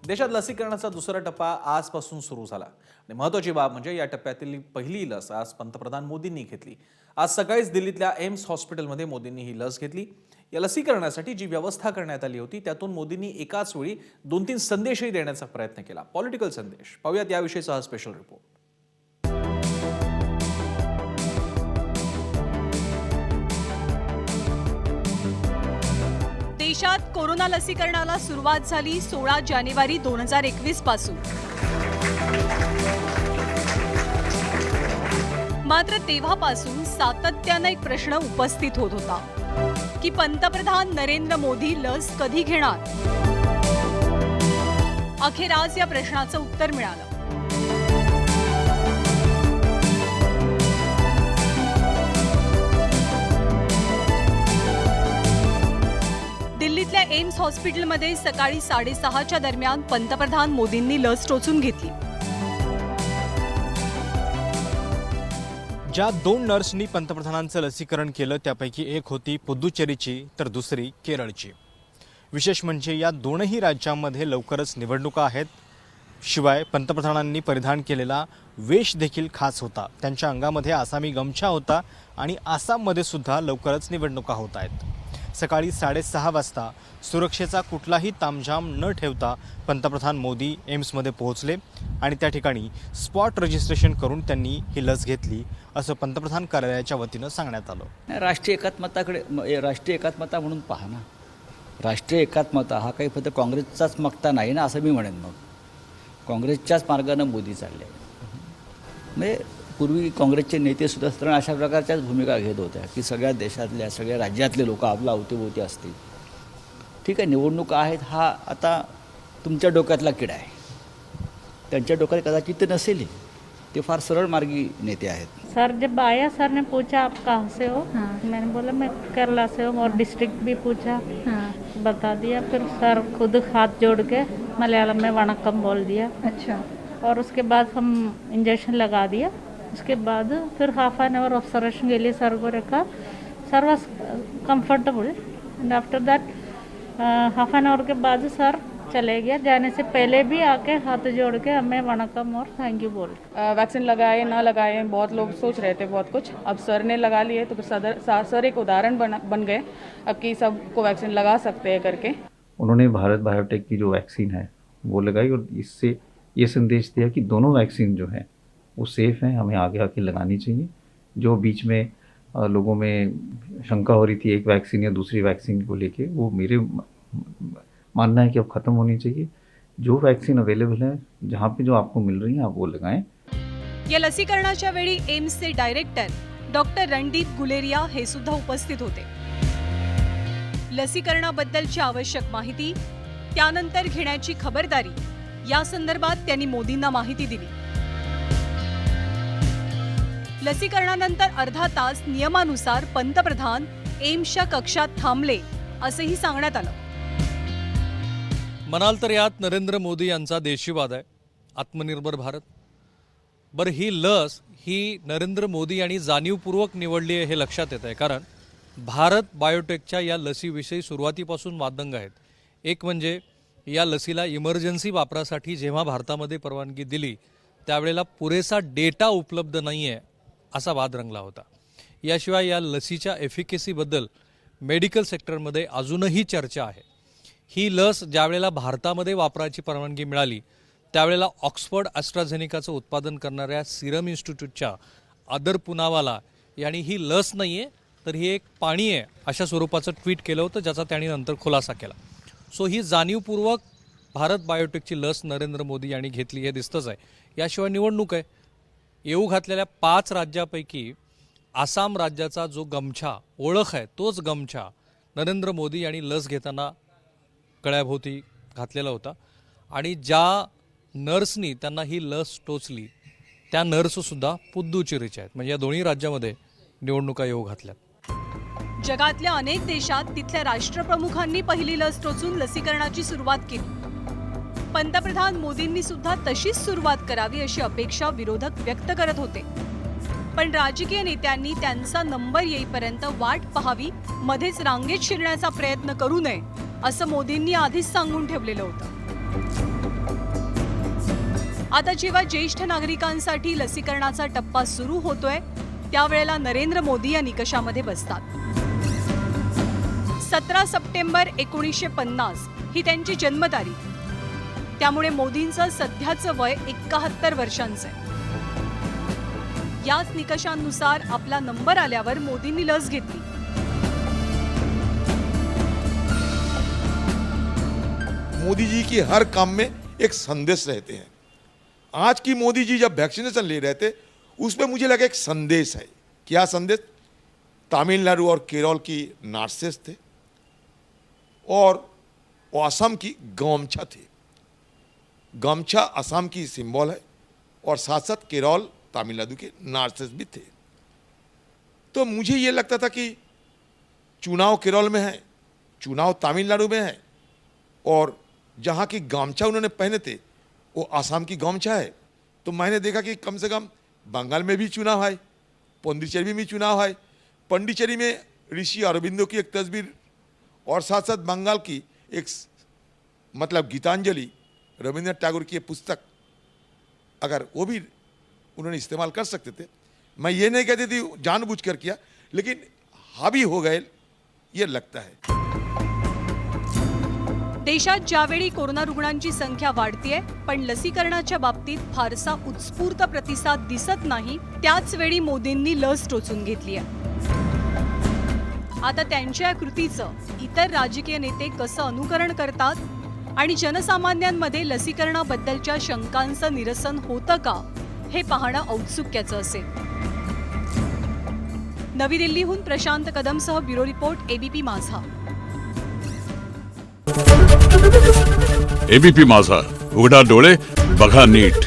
देशात लसीकरणाचा दुसरा टप्पा आजपासून सुरू झाला आणि महत्त्वाची बाब म्हणजे या टप्प्यातील पहिली लस आज पंतप्रधान मोदींनी घेतली। आज सकाळीच दिल्लीतल्या एम्स हॉस्पिटलमध्ये मोदींनी ही लस घेतली। या लसीकरणासाठी जी व्यवस्था करण्यात आली होती त्यातून मोदींनी एकाच वेळी 2-3 संदेशही देण्याचा प्रयत्न केला। पॉलिटिकल संदेश पाहूयात याविषयीचा हा स्पेशल रिपोर्ट। देशात कोरोना लसीकरणाला सुरुवात झाली 16 जानेवारी 2021 पासून। मात्र तेव्हापासून सातत्याने एक प्रश्न उपस्थित होत होता की पंतप्रधान नरेंद्र मोदी लस कधी घेणार। अखेर आज या प्रश्नाचं उत्तर मिळालं। दिल्लीतल्या एम्स हॉस्पिटलमध्ये सकाळी 6:30च्या दरम्यान पंतप्रधान मोदींनी लस टोचून घेतली। ज्या 2 नर्सनी पंतप्रधानांचं लसीकरण केलं त्यापैकी एक होती पुदुचेरीची तर दुसरी केरळची। विशेष म्हणजे या दोनही राज्यांमध्ये लवकरच निवडणुका आहेत। शिवाय पंतप्रधानांनी परिधान केलेला वेश देखील खास होता। त्यांच्या अंगामध्ये आसामी गमछा होता आणि आसाममध्ये सुद्धा लवकरच निवडणुका होत आहेत। सकाळी 6:30 वाजता सुरक्षेचा कुठलाही तामझाम न ठेवता पंतप्रधान मोदी एम्समध्ये पोहोचले आणि त्या ठिकाणी स्पॉट रजिस्ट्रेशन करून त्यांनी ही लस घेतली असं पंतप्रधान कार्यालयाच्या वतीनं सांगण्यात आलं। राष्ट्रीय एकात्मता म्हणून पहा ना, राष्ट्रीय एकात्मता हा काही फक्त काँग्रेसचाच मक्ता नाही ना असं मी म्हणेन। मग काँग्रेसच्याच मार्गानं मोदी चालले। म्हणजे पूर्वी काँग्रेसचे नेतेसुद्धा तर अशा प्रकारच्याच भूमिका घेत होत्या की सगळ्या देशातल्या सगळ्या राज्यातले लोक आपल्या अवतीभोवती असतील। ठीक आहे, निवडणुका आहेत हा आता तुमच्या डोक्यातला किडा आहे, त्यांच्या डोक्यात कदाचित ते नसेल। ते फार सरळ मार्गी नेते आहेत। सर जब आया सर ने पूछा आप कहाँ से हो। मैंने बोला मैं केरला से हूँ और डिस्ट्रिक्ट भी पूछा। बता दिया। फिर सर खुद हाथ जोड़ के मलयालम में वणक्कम बोल दिया। अच्छा। और उसके बाद हम इंजेक्शन लगा दिया। उसके बाद फिर हाफ एन आवर ऑब्जर्वेशन के लिए सर को रखा। Sir was comfortable and after that half an hour के बाद सर चले गया। जाने से पहले भी आके हाथ जोड़ के हमें वणक्कम और थैंक यू बोल। वैक्सीन लगाए ना लगाए बहुत लोग सोच रहे थे बहुत कुछ। अब सर ने लगा लिए तो फिर सर एक उदाहरण बन गए अब कि सबको वैक्सीन लगा सकते हैं करके। उन्होंने भारत बायोटेक की जो वैक्सीन है वो लगाई और इससे ये संदेश दिया कि दोनों वैक्सीन जो है वो सेफ़ हैं, हमें आगे आके लगानी चाहिए। जो बीच में लोगों में शंका हो रही थी एक वैक्सीन या दूसरी वैक्सीन को लेके, वो मेरे मानना है कि अब ख़त्म होनी चाहिए। जो वैक्सीन अवेलेबल है जहाँ पे जो आपको मिल रही है आप वो लगाएं। या लसीकरणाच्या वेळी एम्सचे डायरेक्टर डॉक्टर रणदीप गुलेरिया हे सुद्धा उपस्थित होते। लसीकरणाबद्दलची आवश्यक माहिती त्यानंतर घेण्याची खबरदारी या संदर्भात त्यांनी मोदींना माहिती दिली। लसीकरणानंतर अर्धा तास नियमानुसार पंतप्रधान एम्सच्या कक्षात थांबले असंही सांगण्यात आलं। म्हणाल तर यात नरेंद्र मोदी यांचा देशीवाद आहे, आत्मनिर्भर भारत। बरं ही लस ही नरेंद्र मोदी यांनी जाणीवपूर्वक निवडली आहे हे लक्षात येत आहे, कारण भारत बायोटेकच्या या लसीविषयी सुरुवातीपासून वादंग आहेत। एक म्हणजे या लसीला इमर्जन्सी वापरासाठी जेव्हा भारतामध्ये परवानगी दिली त्यावेळेला पुरेसा डेटा उपलब्ध नाही आहे असा वाद रंगला होता। याशिवाय या लसीच्या एफिकेसीबद्दल मेडिकल सेक्टरमध्ये अजूनही चर्चा आहे। ही लस ज्यावेळेला भारतामध्ये वापराची परवानगी मिळाली त्यावेळेला ऑक्सफर्ड ॲस्ट्राझेनिकाचं उत्पादन करणाऱ्या सिरम इन्स्टिट्यूटच्या आदर पुनावाला यांनी ही लस नाही आहे तर ही एक पाणी आहे अशा स्वरूपाचं ट्विट केलं होतं, ज्याचा त्यांनी नंतर खुलासा केला। सो ही जाणीवपूर्वक भारत बायोटेकची लस नरेंद्र मोदी यांनी घेतली हे दिसतंच आहे। याशिवाय निवडणूक आहे। येऊ घातलेल्या 5 राज्यापैकी आसाम राज्याचा जो गमछा ओळख आहे तोच गमछा नरेंद्र मोदी यांनी लस घेताना गळ्याभोवती घातलेला होता आणि ज्या नर्सनी त्यांना ही लस टोचली त्या नर्ससुद्धा पुदुचेरीच्या आहेत। म्हणजे या दोन्ही राज्यामध्ये निवडणुका येऊ घातल्यात। जगातल्या अनेक देशात तिथल्या राष्ट्रप्रमुखांनी पहिली लस टोचून लसीकरणाची सुरुवात केली। पंतप्रधान मोदींनी सुद्धा तशीच सुरुवात करावी अशी अपेक्षा विरोधक व्यक्त करत होते। पण राजकीय नेत्यांनी त्यांचा नंबर येईपर्यंत वाट पाहावी, मध्येच रांगेत शिरण्याचा प्रयत्न करू नये असं मोदींनी आधीच सांगून ठेवलेलं होतं। आता जेव्हा ज्येष्ठ नागरिकांसाठी लसीकरणाचा टप्पा सुरू होतोय त्यावेळेला नरेंद्र मोदी या निकषामध्ये बसतात. 17 सप्टेंबर 1950 ही त्यांची जन्मतारीख. त्यामुळे मोदींचं सध्याचं वय 71 वर्षांचं आहे. याच निकषांनुसार आपला नंबर आल्यावर मोदींनी लस घेतली. मोदी जी की हर काम में एक संदेश रहते हैं. आज की मोदी जी जब वैक्सीनेशन ले रहे थे उसमें मुझे लगा एक संदेश है. क्या संदेश? तमिलनाडु और केरल की नर्सेस थे और असम की गमछा थे. गमछा असम की सिंबल है और साथ साथ केरल तमिलनाडु के नर्सेस भी थे. तो मुझे ये लगता था कि चुनाव केरल में है, चुनाव तमिलनाडु में है और जहाँ की गमछा उन्होंने पहने थे वो असम की गमछा है. तो मैंने देखा कि कम से कम बंगाल में भी चुनाव है, पुडुचेरी में भी चुनाव है. पुडुचेरी में ऋषि अरविंदो की एक तस्वीर और साथ साथ बंगाल की एक मतलब गीतांजलि रविंद्रनाथ टैगोर की पुस्तक, अगर वो भी उन्होंने इस्तेमाल कर सकते थे. मैं ये नहीं कहती थी जानबूझकर किया, लेकिन हावी हो गए ये लगता है. देशात ज्यावेळी कोरोना रुग्णांची संख्या वाढतीये पण लसीकरणाच्या बाबतीत फारसा उत्स्फूर्त प्रतिसाद दिसत नाही, त्याच वेळी मोदींनी लस टोचून घेतली आहे. आता त्यांच्या कृतीचं इतर राजकीय नेते कसं अनुकरण करतात आणि जनसामान्यांमध्ये लसीकरणाबद्दलच्या शंकांचं निरसन होतं का हे पाहणं औत्सुक्याचं असेल. नवी दिल्लीहून प्रशांत कदमसह ब्युरो रिपोर्ट एबीपी माझा. एबीपी माझा, उघडा डोळे बघा नीट.